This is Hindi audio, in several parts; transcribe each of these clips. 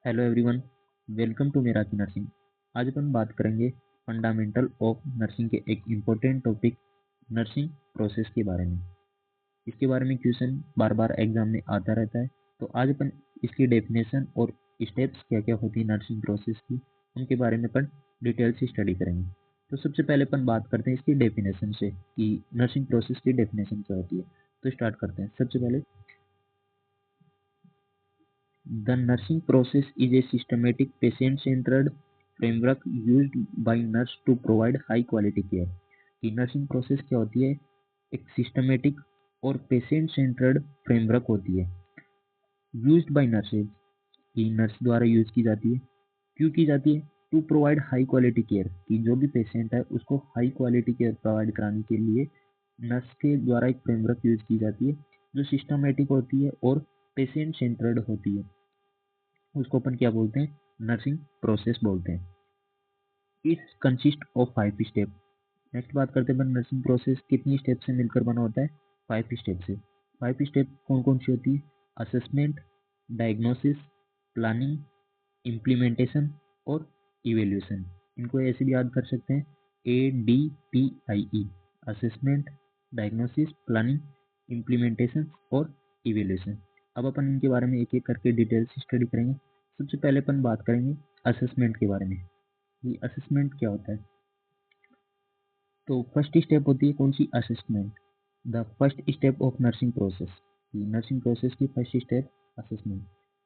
Hello everyone, welcome to Meraki nursing. आज अपन बात करेंगे फंडामेंटल ऑफ नर्सिंग के एक इम्पोर्टेंट टॉपिक नर्सिंग प्रोसेस के बारे में। इसके बारे में क्वेश्चन बार बार एग्जाम में आता रहता है, तो आज अपन इसकी डेफिनेशन और स्टेप्स क्या क्या होती है नर्सिंग प्रोसेस की, उनके बारे में अपन डिटेल से स्टडी करेंगे। तो सबसे पहले अपन बात करते हैं इसकी डेफिनेशन से कि नर्सिंग प्रोसेस की डेफिनेशन क्या होती है। तो स्टार्ट करते हैं। सबसे पहले, the nursing process is a systematic patient-centered framework used by nurse to provide high quality care। कि नर्सिंग प्रोसेस क्या होती है? एक सिस्टमेटिक और पेशेंट सेंटर्ड फ्रेमवर्क होती है, यूज्ड बाय नर्सेज, कि नर्स द्वारा यूज की जाती है। क्यों की जाती है? To provide high quality care, कि जो भी पेशेंट है उसको हाई क्वालिटी केयर प्रोवाइड कराने के लिए नर्स के द्वारा एक फ्रेमवर्क यूज की जाती है जो सिस्टमेटिक होती है और पेशेंट सेंटर्ड होती है। उसको अपन क्या बोलते हैं? नर्सिंग प्रोसेस बोलते हैं। It consist of 5 step. Next बात करते हैं नर्सिंग प्रोसेस कितनी स्टेप से मिलकर बना होता है? 5 स्टेप से। 5 स्टेप कौन कौन सी होती है? असेसमेंट, डायग्नोसिस, प्लानिंग, इम्प्लीमेंटेशन और इवेल्यूशन। इनको ऐसे भी याद कर सकते हैं, ADPIE। Assessment, diagnosis, planning, implementation और इवेल्यूशन। अब अपन इनके बारे में एक एक करके डिटेल से स्टडी करेंगे। सबसे पहले अपन बात करेंगे असेसमेंट के बारे में। ये असेसमेंट क्या होता है? तो फर्स्ट स्टेप होती है कौन सी? Assessment. The first step of nursing process. Nursing process की first step assessment,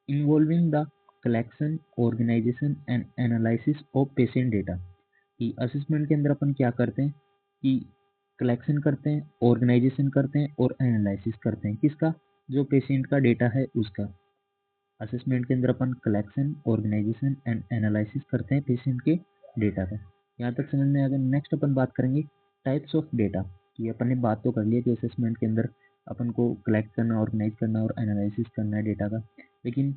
involving the collection, organisation and analysis of patient data. कि असेसमेंट के अंदर अपन क्या करते हैं कि कलेक्शन करते हैं, ऑर्गेनाइजेशन करते हैं और एनालिसिस करते हैं। किसका? जो पेशेंट का डेटा है उसका। असेसमेंट के अंदर अपन कलेक्शन, ऑर्गेनाइजेशन एंड एनालिसिस करते हैं पेशेंट के डेटा का। यहाँ तक समझ में आ गया। नेक्स्ट अपन बात करेंगे टाइप्स ऑफ डेटा। ये अपन ने बात तो कर लिया कि असेसमेंट के अंदर अपन को कलेक्ट करना, ऑर्गेनाइज करना और एनालिसिस करना है डेटा का, लेकिन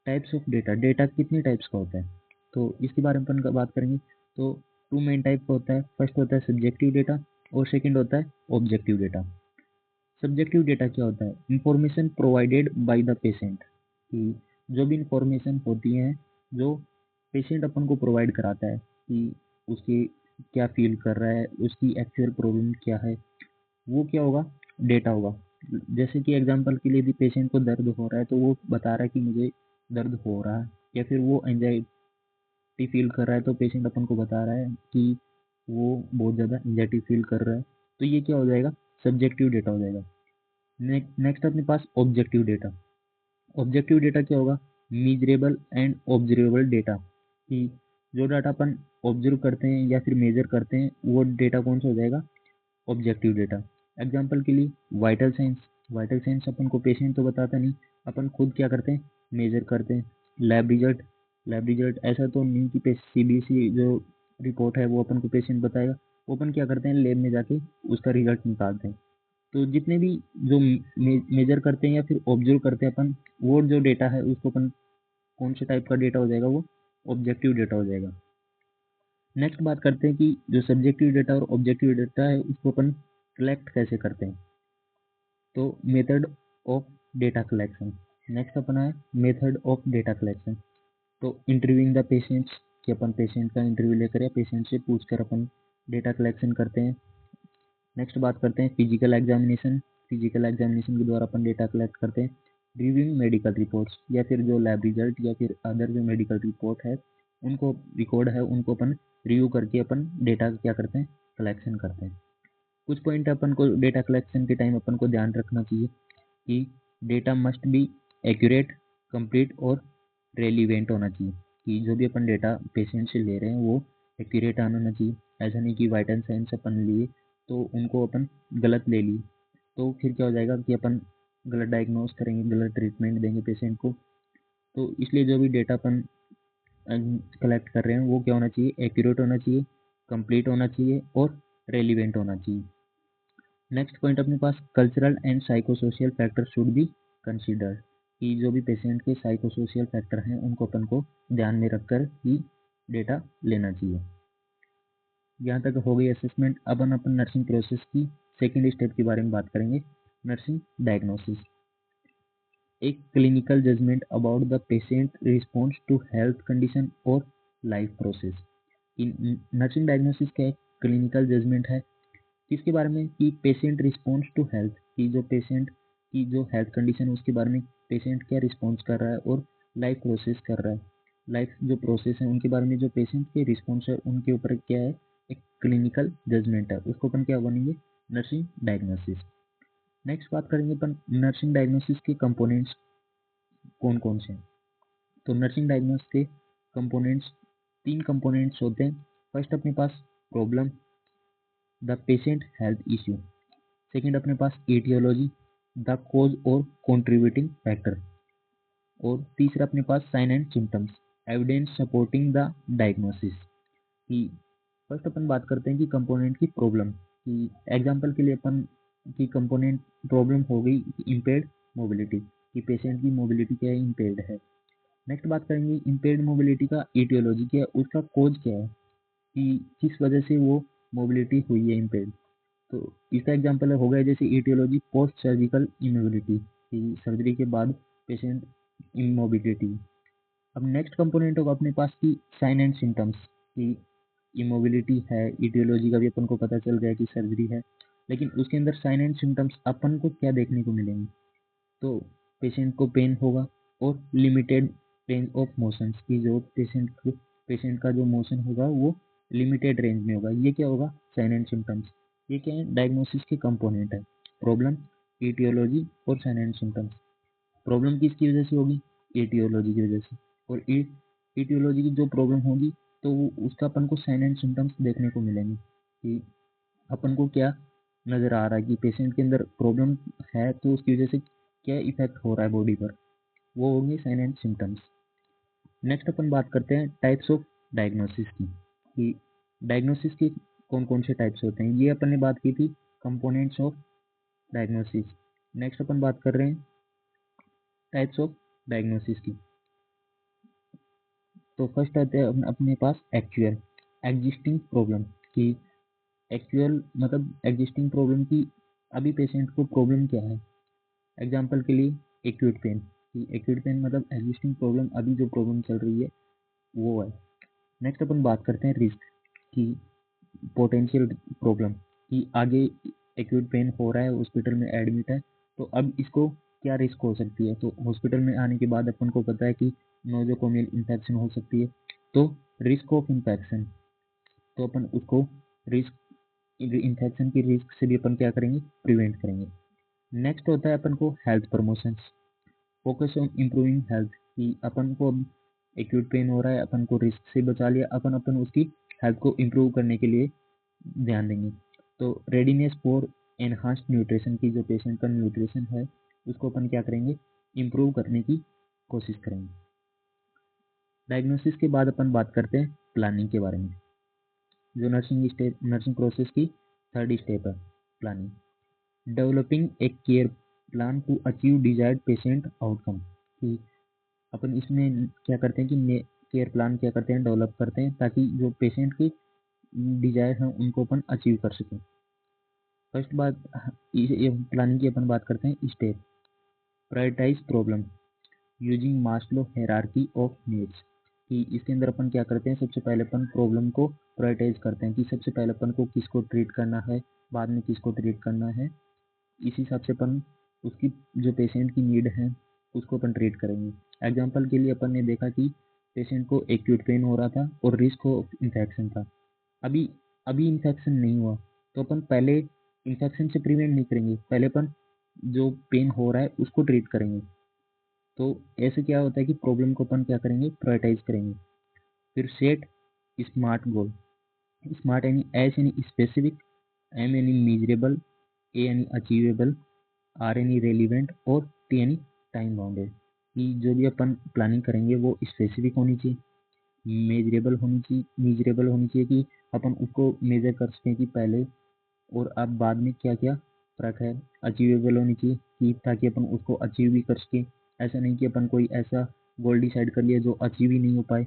टाइप्स ऑफ डेटा, डेटा कितने टाइप्स का होता है तो इसके बारे में अपन बात करेंगे। तो 2 मेन टाइप का होता है। फर्स्ट होता है सब्जेक्टिव डेटा और सेकेंड होता है ऑब्जेक्टिव डेटा। सब्जेक्टिव डेटा क्या होता है? Information provided by the patient, कि जो भी इंफॉर्मेशन होती हैं जो पेशेंट अपन को प्रोवाइड कराता है कि उसकी क्या फील कर रहा है, उसकी एक्चुअल प्रॉब्लम क्या है, वो क्या होगा? डेटा होगा। जैसे कि एग्जांपल के लिए यदि पेशेंट को दर्द हो रहा है तो वो बता रहा है कि मुझे दर्द हो रहा है, या फिर वो एंजाइटी फील कर रहा है तो पेशेंट अपन को बता रहा है कि वो बहुत ज़्यादा एंजाइटी फील कर रहा है। तो ये क्या हो जाएगा? सब्जेक्टिव डेटा हो जाएगा। नेक्स्ट अपने पास ऑब्जेक्टिव डेटा। ऑब्जेक्टिव डेटा क्या होगा? मीजरेबल एंड ऑब्जर्वेबल डेटा, कि जो डाटा अपन ऑब्जर्व करते हैं या फिर मेजर करते हैं वो डेटा कौन सा हो जाएगा? Objective data. एग्जांपल के लिए वाइटल साइंस। वाइटल साइंस अपन को पेशेंट तो बताता नहीं, अपन खुद क्या करते हैं? मेजर करते हैं। लैब रिजल्ट, लैब रिजल्ट ऐसा तो नहीं कि CBC जो रिपोर्ट है वो अपन को पेशेंट बताएगा, वो अपन क्या करते हैं? लैब में जाके उसका रिजल्ट निकालते हैं। तो जितने भी जो मेजर करते हैं या फिर ऑब्जर्व करते हैं अपन, वो जो डेटा है उसको अपन कौन से टाइप का डेटा हो जाएगा? वो ऑब्जेक्टिव डेटा हो जाएगा। नेक्स्ट बात करते हैं कि जो सब्जेक्टिव डेटा और ऑब्जेक्टिव डेटा है उसको अपन कलेक्ट कैसे करते हैं। तो method of data collection. Next अपना है मेथड ऑफ डेटा कलेक्शन। तो इंटरव्यूइंग द पेशेंट्स, कि अपन पेशेंट का इंटरव्यू लेकर या पेशेंट से पूछकर अपन डेटा कलेक्शन करते हैं। नेक्स्ट बात करते हैं फिजिकल एग्जामिनेशन। फिजिकल एग्जामिनेशन के द्वारा अपन डेटा कलेक्ट करते हैं। रिव्यूइंग मेडिकल रिपोर्ट्स, या फिर जो लैब रिजल्ट या फिर अदर जो मेडिकल रिपोर्ट है उनको रिकॉर्ड है उनको अपन रिव्यू करके अपन डेटा क्या करते हैं? कलेक्शन करते हैं। कुछ पॉइंट अपन को डेटा कलेक्शन के टाइम अपन को ध्यान रखना चाहिए कि data must be accurate, complete और रेलिवेंट होना चाहिए। कि जो भी अपन डेटा पेशेंट से ले रहे हैं वो एक्यूरेट आना चाहिए। ऐसा नहीं कि वाइटल साइंस अपन लिए तो उनको अपन गलत ले लिए, तो फिर क्या हो जाएगा कि अपन गलत डायग्नोस करेंगे, गलत ट्रीटमेंट देंगे पेशेंट को। तो इसलिए जो भी डेटा अपन कलेक्ट कर रहे हैं वो क्या होना चाहिए? एक्यूरेट होना चाहिए, कंप्लीट होना चाहिए और रेलिवेंट होना चाहिए। नेक्स्ट पॉइंट अपने पास cultural and psychosocial factor should be considered, कि जो भी पेशेंट के साइकोसोशियल फैक्टर हैं उनको अपन को ध्यान में रखकर ही डेटा लेना चाहिए। यहाँ तक हो गई असेसमेंट। अब अपन नर्सिंग प्रोसेस की सेकेंड स्टेप के बारे में बात करेंगे, नर्सिंग डायग्नोसिस। एक clinical judgement about the patient response to health condition और लाइफ प्रोसेस। नर्सिंग डायग्नोसिस का एक क्लिनिकल जजमेंट है किसके बारे में कि पेशेंट रिस्पॉन्स टू हेल्थ की जो पेशेंट की जो हेल्थ कंडीशन है उसके बारे में पेशेंट क्या रिस्पॉन्स कर रहा है और लाइफ प्रोसेस कर रहा है, लाइफ जो प्रोसेस है उनके बारे में जो पेशेंट के रिस्पॉन्स है उनके ऊपर क्या है एक क्लिनिकल जजमेंट है, उसको अपन क्या बनेंगे नर्सिंग डायग्नोसिस। नेक्स्ट बात करेंगे अपन नर्सिंग डायग्नोसिस के कंपोनेंट्स कौन कौन से हैं। तो नर्सिंग डायग्नोसिस के कंपोनेंट्स 3 कंपोनेंट्स होते हैं। फर्स्ट अपने पास problem the patient health issue, second अपने पास एटियोलॉजी द कोज और कंट्रीब्यूटिंग फैक्टर, और तीसरा अपने पास sign and symptoms evidence supporting the diagnosis. कि फर्स्ट अपन बात करते हैं कि कंपोनेंट की प्रॉब्लम कि एग्जांपल के लिए अपन की कंपोनेंट प्रॉब्लम हो गई इम्पेयर्ड मोबिलिटी कि पेशेंट की मोबिलिटी क्या है इम्पेयर्ड है। नेक्स्ट बात करेंगे इम्पेयर्ड मोबिलिटी का एटियोलॉजी क्या है, उसका कोज क्या है कि किस वजह से वो मोबिलिटी हुई है इम्पेयर्ड। तो इसका एग्जांपल हो गया जैसे एटियोलॉजी पोस्ट सर्जिकल इमोबिलिटी कि सर्जरी के बाद पेशेंट इमोबिलिटी। अब नेक्स्ट कंपोनेंट होगा अपने पास की साइन एंड सिम्टम्स कि इमोबिलिटी है, इटियोलॉजी का भी अपन को पता चल गया कि सर्जरी है, लेकिन उसके अंदर साइन एंड सिम्टम्स अपन को क्या देखने को मिलेंगे। तो पेशेंट को पेन होगा और लिमिटेड रेंज ऑफ मोशंस की जो पेशेंट का जो मोशन होगा वो लिमिटेड रेंज में होगा, ये क्या होगा साइन एंड सिम्टम्स। ये क्या है डायग्नोसिस के कंपोनेंट है, प्रॉब्लम एटियोलॉजी और साइन एंड सिम्टम्स। प्रॉब्लम किसकी वजह से होगी एटियोलॉजी की वजह से, और एटियोलॉजी की जो प्रॉब्लम होगी तो उसका अपन को साइन एंड सिम्टम्स देखने को मिलेंगे कि अपन को क्या नज़र आ रहा है कि पेशेंट के अंदर प्रॉब्लम है तो उसकी वजह से क्या इफेक्ट हो रहा है बॉडी पर, वो होंगे साइन एंड सिम्टम्स। नेक्स्ट अपन बात करते हैं टाइप्स ऑफ डायग्नोसिस की कि डायग्नोसिस के कौन कौन से टाइप्स होते हैं, ये अपन ने बात की थी कंपोनेंट्स ऑफ डायग्नोसिस। नेक्स्ट अपन बात कर रहे हैं टाइप्स ऑफ डायग्नोसिस की। तो फर्स्ट आते हैं अपने पास एक्चुअल एग्जिस्टिंग प्रॉब्लम की, एक्चुअल मतलब एग्जिस्टिंग प्रॉब्लम की अभी पेशेंट को प्रॉब्लम क्या है। एग्जांपल के लिए एक्यूट पेन कि एक्यूट पेन मतलब एग्जिस्टिंग प्रॉब्लम, अभी जो प्रॉब्लम चल रही है वो है। नेक्स्ट अपन बात करते हैं रिस्क की, पोटेंशियल प्रॉब्लम कि आगे एक्यूट पेन हो रहा है हॉस्पिटल में एडमिट है तो अब इसको क्या रिस्क हो सकती है। तो हॉस्पिटल में आने के बाद अपन को पता है कि नोजोकोमियल इन्फेक्शन हो सकती है, तो रिस्क ऑफ इन्फेक्शन, तो अपन उसको रिस्क इन्फेक्शन की रिस्क से भी अपन क्या करेंगे प्रिवेंट करेंगे। नेक्स्ट होता है अपन को health promotions, focus on improving health कि अपन को अब एक्यूट पेन हो रहा है अपन को रिस्क से बचा लिया, अपन उसकी हेल्थ को इम्प्रूव करने के लिए ध्यान देंगे। तो रेडीनेस फॉर एनहांस्ड न्यूट्रिशन की जो पेशेंट का न्यूट्रिशन है उसको अपन क्या करेंगे इम्प्रूव करने की कोशिश करेंगे। डायग्नोसिस के बाद अपन बात करते हैं प्लानिंग के बारे में, जो नर्सिंग प्रोसेस की थर्ड स्टेप है planning. Developing a care plan to achieve desired patient outcome कि अपन इसमें क्या करते हैं कि केयर प्लान क्या करते हैं डेवलप करते हैं ताकि जो पेशेंट की डिजायर है उनको अपन अचीव कर सकें। फर्स्ट बात प्लानिंग की अपन बात करते हैं step, prioritise problem using Maslow hierarchy of needs कि इसके अंदर अपन क्या करते हैं सबसे पहले अपन प्रॉब्लम को प्रायोरिटाइज करते हैं कि सबसे पहले अपन को किसको ट्रीट करना है, बाद में किसको ट्रीट करना है, इस हिसाब से अपन उसकी जो पेशेंट की नीड है उसको अपन ट्रीट करेंगे। एग्जाम्पल के लिए अपन ने देखा कि पेशेंट को एक्यूट पेन हो रहा था और रिस्क ऑफ इन्फेक्शन था, अभी अभी इन्फेक्शन नहीं हुआ तो अपन पहले इन्फेक्शन से प्रिवेंट नहीं करेंगे, पहले अपन जो पेन हो रहा है उसको ट्रीट करेंगे। तो ऐसे क्या होता है कि प्रॉब्लम को अपन क्या करेंगे प्रायोरिटाइज करेंगे। फिर सेट स्मार्ट गोल, स्मार्ट यानी एस यानी स्पेसिफिक, एम यानी मीजरेबल, ए यानी अचीवेबल, आर यानी रेलिवेंट और टी यानी टाइम बाउंडेड कि जो भी अपन प्लानिंग करेंगे वो स्पेसिफिक होनी चाहिए, मीजरेबल होनी चाहिए कि अपन उसको मेजर कर सकें कि पहले और अब बाद में क्या क्या फ़र्क है, अचीवेबल होनी चाहिए कि ताकि अपन उसको अचीव भी कर सकें, ऐसा नहीं कि अपन कोई ऐसा गोल डिसाइड कर लिया जो अचीव ही नहीं हो पाए।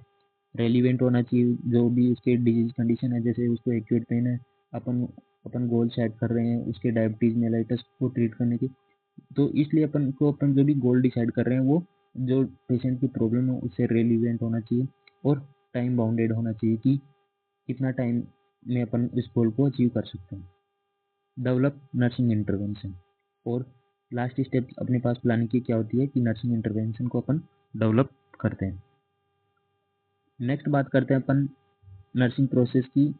रेलिवेंट होना चाहिए, जो भी उसके डिजीज कंडीशन है जैसे उसको एक्यूट पेन है, अपन अपन गोल सेट कर रहे हैं उसके डायबिटीज़ मेलाइटस को ट्रीट करने की, तो इसलिए अपन जो भी गोल डिसाइड कर रहे हैं वो जो पेशेंट की प्रॉब्लम है उससे रिलेवेंट होना चाहिए और टाइम बाउंडेड होना चाहिए कि कितना टाइम में अपन इस गोल को अचीव कर सकते हैं। डेवलप नर्सिंग इंटरवेंशन, और लास्ट स्टेप अपने पास प्लानिंग की क्या होती है कि नर्सिंग इंटरवेंशन को अपन डेवलप करते हैं। नेक्स्ट बात करते हैं अपन नर्सिंग प्रोसेस की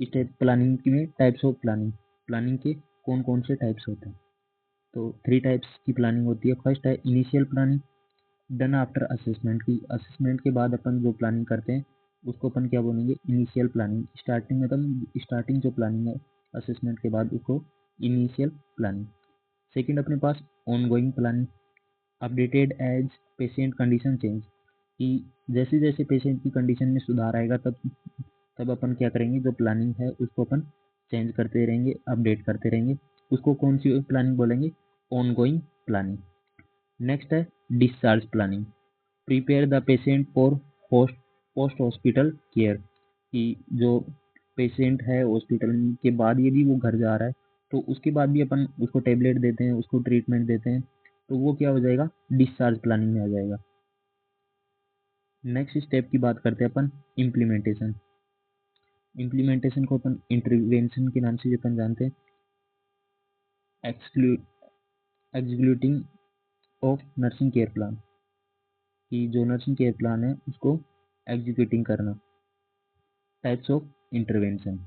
स्टेप प्लानिंग में टाइप्स ऑफ प्लानिंग। प्लानिंग के कौन कौन से टाइप्स होते हैं? तो 3 टाइप्स की प्लानिंग होती है। फर्स्ट है initial planning, done after assessment की असेसमेंट के बाद अपन जो प्लानिंग करते हैं उसको अपन क्या बोलेंगे? Initial planning. स्टार्टिंग में मतलब स्टार्टिंग जो प्लानिंग है असेसमेंट के बाद उसको इनिशियल प्लानिंग। सेकंड अपने पास ongoing planning, updated as patient condition change, कि जैसे जैसे पेशेंट की कंडीशन में सुधार आएगा तब तब अपन क्या करेंगे, जो प्लानिंग है उसको अपन चेंज करते रहेंगे, अपडेट करते रहेंगे। उसको कौन सी प्लानिंग बोलेंगे? Ongoing planning. नेक्स्ट है discharge planning, prepare the patient for post hospital care, कि जो पेशेंट है हॉस्पिटल के बाद यदि वो घर जा रहा है तो उसके बाद भी अपन उसको टेबलेट देते हैं, उसको ट्रीटमेंट देते हैं, तो वो क्या हो जाएगा? डिस्चार्ज प्लानिंग में आ जाएगा। नेक्स्ट स्टेप की बात करते हैं अपन इम्प्लीमेंटेशन। इम्प्लीमेंटेशन को अपन इंटरवेंशन के नाम से भी अपन जानते हैं। Executing of nursing care plan, कि जो नर्सिंग केयर प्लान है उसको एग्जीक्यूटिंग करना। Types of intervention.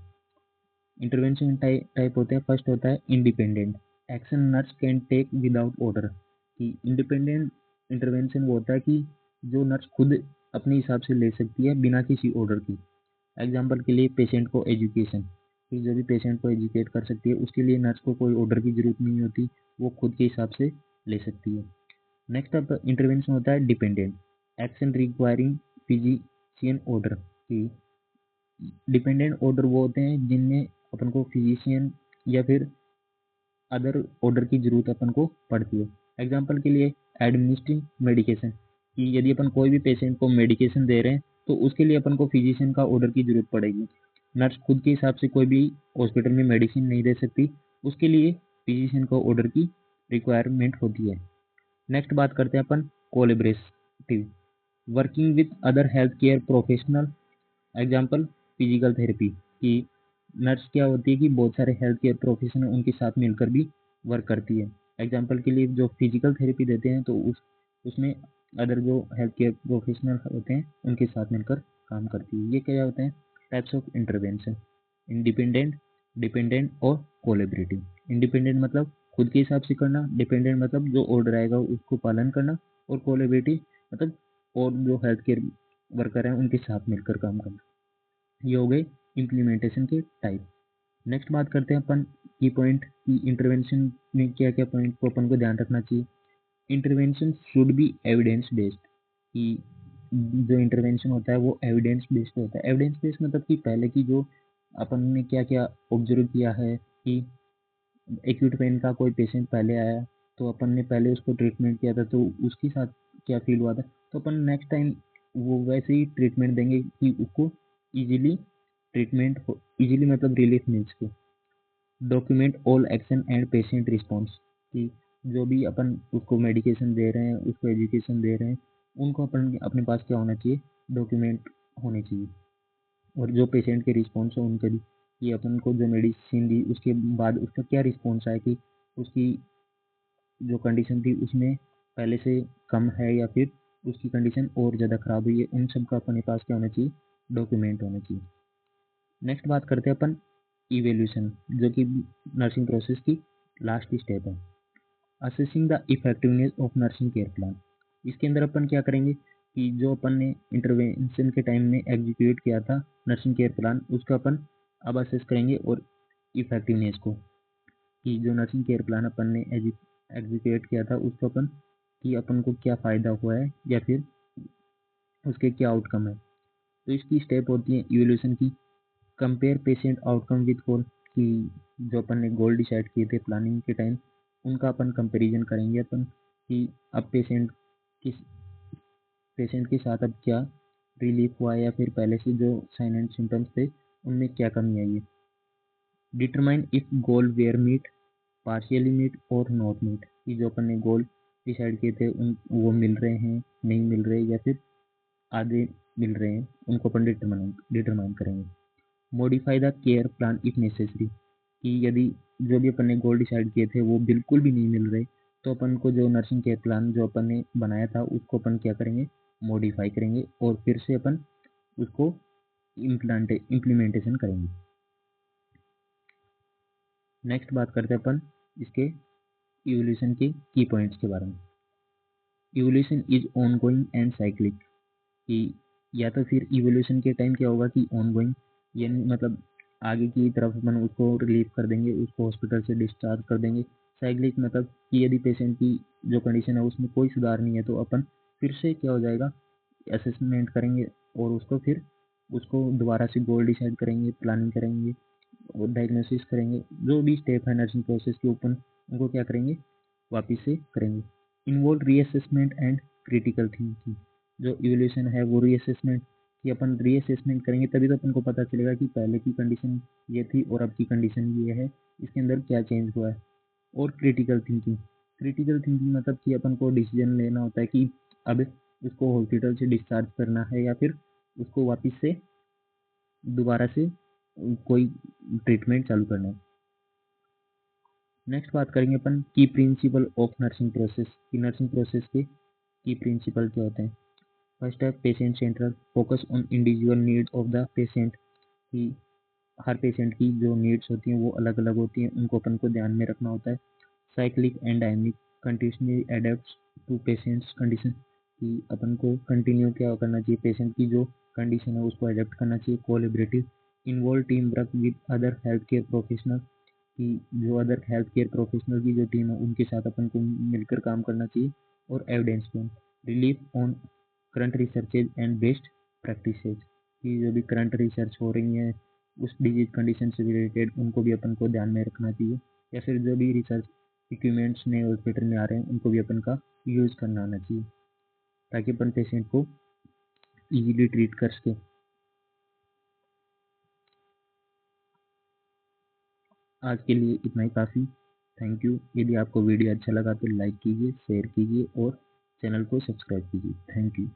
Intervention type होते हैं। फर्स्ट होता है independent action, nurse can take without order, कि इंडिपेंडेंट इंटरवेंशन वो होता है कि जो नर्स खुद अपने हिसाब से ले सकती है बिना किसी ऑर्डर की। एग्जाम्पल के लिए पेशेंट को एजुकेशन, कि जो भी पेशेंट को एजुकेट कर सकती है उसके लिए नर्स को कोई ऑर्डर की जरूरत नहीं होती, वो खुद के हिसाब से ले सकती है। नेक्स्ट अब इंटरवेंशन होता है dependent action requiring physician order, कि डिपेंडेंट ऑर्डर वो होते हैं जिनमें अपन को फिजिशियन या फिर अदर ऑर्डर की जरूरत अपन को पड़ती है। एग्जाम्पल के लिए एडमिनिस्ट्रिंग मेडिकेशन, कि यदि अपन कोई भी पेशेंट को मेडिकेशन दे रहे हैं तो उसके लिए अपन को फिजिशियन का ऑर्डर की जरूरत पड़ेगी। नर्स खुद के हिसाब से कोई भी हॉस्पिटल में मेडिसिन नहीं दे सकती, उसके लिए फिजिशियन को ऑर्डर की रिक्वायरमेंट होती है। नेक्स्ट बात करते हैं अपन collaborative working with other health care professional. Example physical therapy, कि नर्स क्या होती है कि बहुत सारे हेल्थ केयर प्रोफेशनल उनके साथ मिलकर भी वर्क करती है। एग्जाम्पल के लिए जो फिजिकल थेरेपी देते हैं तो उसमें अदर जो हेल्थ केयर प्रोफेशनल होते हैं उनके साथ मिलकर काम करती है। ये क्या होते हैं? Types of intervention. Independent, dependent और कोलेबरेटिव। इंडिपेंडेंट मतलब खुद के हिसाब से करना, डिपेंडेंट मतलब जो ऑर्डर आएगा उसको पालन करना, और कोलेबरेटिव मतलब और जो हेल्थ केयर वर्कर हैं उनके साथ मिलकर काम करना। ये हो गए इम्प्लीमेंटेशन के टाइप। नेक्स्ट बात करते हैं अपन की पॉइंट की इंटरवेंशन में क्या क्या पॉइंट को अपन को ध्यान रखना चाहिए। Intervention should be evidence based, कि जो इंटरवेंशन होता है वो एविडेंस बेस्ड होता है। एविडेंस बेस्ड मतलब कि पहले की जो अपन ने क्या क्या ऑब्जर्व किया है, कि एक्यूट पेन का कोई पेशेंट पहले आया तो अपन ने पहले उसको ट्रीटमेंट किया था तो उसके साथ क्या फील हुआ था, तो अपन नेक्स्ट टाइम वो वैसे ही ट्रीटमेंट देंगे कि उसको इजीली ट्रीटमेंट हो, इजीली मतलब रिलीफ मिल सके। Document all action and patient response, कि जो भी अपन उसको मेडिकेशन दे रहे हैं, उसको एजुकेशन दे रहे हैं, उनको अपन अपने पास क्या होना चाहिए? डॉक्यूमेंट होने चाहिए। और जो पेशेंट के रिस्पॉन्स हो उनके भी, कि अपन को जो मेडिसिन दी उसके बाद उसका क्या रिस्पॉन्स आया, कि उसकी जो कंडीशन थी उसमें पहले से कम है या फिर उसकी कंडीशन और ज़्यादा ख़राब हुई है, उन सब का अपने पास क्या होना चाहिए? डॉक्यूमेंट होना चाहिए। नेक्स्ट बात करते हैं अपन इवेल्यूशन, जो कि नर्सिंग प्रोसेस की लास्ट स्टेप है। Assessing the effectiveness of nursing care plan. इसके अंदर अपन क्या करेंगे कि जो अपन ने इंटरवेंशन के टाइम में एग्जीक्यूट किया था नर्सिंग केयर प्लान उसका अपन अब असेस करेंगे, और इफेक्टिवनेस को, कि जो नर्सिंग केयर प्लान अपन ने एग्जीक्यूट किया था उसको अपन कि अपन को क्या फ़ायदा हुआ है या फिर उसके क्या आउटकम है। तो इसकी स्टेप होती है इवोल्यूशन की। कंपेयर पेशेंट आउटकम विद गोल, कि जो अपन ने गोल डिसाइड किए थे प्लानिंग के टाइम उनका अपन कंपैरिजन करेंगे अपन, कि अब किस पेशेंट के साथ अब क्या रिलीफ हुआ है या फिर पहले से जो साइन एंड सिम्टम्स थे उनमें क्या कमी आई है। Determine if goal were meet, partially meet और नॉट मीट, कि जो अपन ने गोल डिसाइड किए थे उन वो मिल रहे हैं, नहीं मिल रहे, या फिर आधे मिल रहे हैं, उनको अपन डिटरमाइन करेंगे। Modify the care plan if necessary, कि यदि जो भी अपन ने गोल डिसाइड किए थे वो बिल्कुल भी नहीं मिल रहे, तो अपन को जो नर्सिंग केयर प्लान जो अपन ने बनाया था उसको अपन क्या करेंगे, मॉडिफाई करेंगे और फिर से अपन उसको इम्प्लीमेंटेशन करेंगे। नेक्स्ट बात करते हैं अपन इसके इवोल्यूशन के की पॉइंट्स के बारे में। Evolution is ongoing and cyclic, कि या तो फिर इवोल्यूशन के टाइम क्या होगा कि ऑनगोइंग, यानी मतलब आगे की तरफ अपन उसको रिलीव कर देंगे, उसको हॉस्पिटल से डिस्चार्ज कर देंगे। साइक्लिक मतलब कि यदि पेशेंट की जो कंडीशन है उसमें कोई सुधार नहीं है तो अपन फिर से क्या हो जाएगा, असेसमेंट करेंगे और उसको फिर उसको दोबारा से गोल डिसाइड करेंगे, प्लानिंग करेंगे और डायग्नोसिस करेंगे। जो भी स्टेप है नर्सिंग प्रोसेस के ऊपर उनको क्या करेंगे, वापिस से करेंगे। Involve reassessment and critical thinking, जो इवोल्यूशन है वो रीअसेसमेंट, कि अपन रीअसेसमेंट करेंगे तभी तो अपन को पता चलेगा कि पहले की कंडीशन ये थी और अब की कंडीशन ये है, इसके अंदर क्या चेंज हुआ है। और क्रिटिकल थिंकिंग, क्रिटिकल थिंकिंग मतलब कि अपन को डिसीजन लेना होता है कि अब उसको हॉस्पिटल से डिस्चार्ज करना है या फिर उसको वापस से दोबारा से कोई ट्रीटमेंट चालू करना है। नेक्स्ट बात करेंगे अपन की प्रिंसिपल ऑफ नर्सिंग प्रोसेस, की नर्सिंग प्रोसेस के की प्रिंसिपल क्या होते हैं। फर्स्ट है patient central, focus on individual needs of the patient, की हर पेशेंट की जो नीड्स होती हैं वो अलग अलग होती हैं, उनको अपन को ध्यान में रखना होता है। Cyclic and dynamic, continuously adapt to patients condition, कि अपन को कंटिन्यू क्या करना चाहिए, पेशेंट की जो कंडीशन है उसको अडेप्ट करना चाहिए। Collaborative, involve team work with other health care professional, कि जो अदर हेल्थ केयर प्रोफेशनल की जो टीम है उनके साथ अपन को मिलकर काम करना चाहिए। और evidence based, relief on current researches and best practices, कि जो भी करंट रिसर्च हो रही है उस डिजीज कंडीशन से रिलेटेड उनको भी अपन को ध्यान में रखना चाहिए। या फिर जो भी रिसर्च इक्विपमेंट्स नए हॉस्पिटल में आ रहे हैं उनको भी अपन का यूज़ करना आना चाहिए ताकि अपन पेशेंट को इजीली ट्रीट कर सके। आज के लिए इतना ही काफ़ी। Thank you. यदि आपको वीडियो अच्छा लगा तो लाइक कीजिए, शेयर कीजिए और चैनल को सब्सक्राइब कीजिए। Thank you.